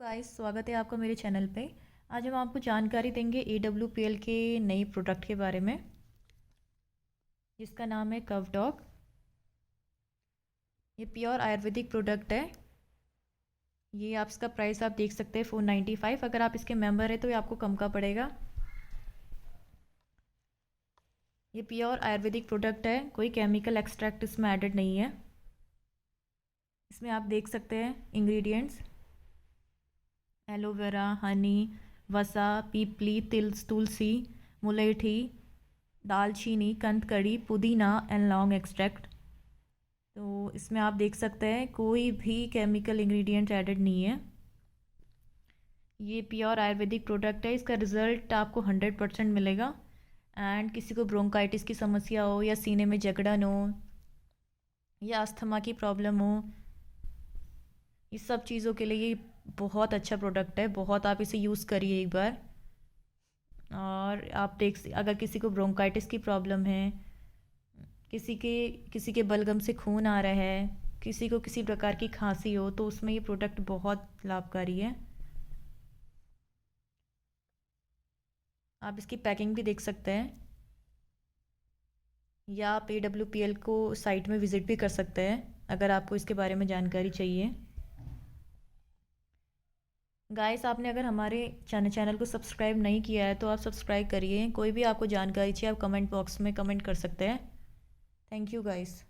Guys, स्वागत है आपका मेरे चैनल पे। आज हम आपको जानकारी देंगे AWPL के नई प्रोडक्ट के बारे में, जिसका नाम है कव डॉग। ये प्योर आयुर्वेदिक प्रोडक्ट है। ये आप इसका प्राइस आप देख सकते हैं 495। अगर आप इसके मेंबर हैं तो ये आपको कम का पड़ेगा। ये प्योर आयुर्वेदिक प्रोडक्ट है, कोई केमिकल एक्सट्रैक्ट इसमें एडेड नहीं है। इसमें आप देख सकते हैं इंग्रेडिएंट्स: एलोवेरा, हनी, वसा, पीपली, तुलसी, मुलेठी, दालचीनी, कंदकड़ी, पुदीना एंड लौंग एक्सट्रैक्ट। तो इसमें आप देख सकते हैं कोई भी केमिकल इंग्रेडिएंट एडेड नहीं है। ये प्योर आयुर्वेदिक प्रोडक्ट है। इसका रिज़ल्ट आपको 100% मिलेगा। एंड किसी को ब्रोंकाइटिस की समस्या हो, या सीने में जकड़न हो, या अस्थमा की प्रॉब्लम हो, इस सब चीज़ों के लिए ये बहुत अच्छा प्रोडक्ट है। बहुत आप इसे यूज़ करिए एक बार। और आप अगर किसी को ब्रोंकाइटिस की प्रॉब्लम है, किसी के बलगम से खून आ रहा है, किसी को किसी प्रकार की खांसी हो, तो उसमें ये प्रोडक्ट बहुत लाभकारी है। आप इसकी पैकिंग भी देख सकते हैं, या आप AWPL को साइट में विज़िट भी कर सकते हैं अगर आपको इसके बारे में जानकारी चाहिए। गाइस, आपने अगर हमारे चैनल को सब्सक्राइब नहीं किया है तो आप सब्सक्राइब करिए। कोई भी आपको जानकारी चाहिए आप कमेंट बॉक्स में कमेंट कर सकते हैं। Thank you guys.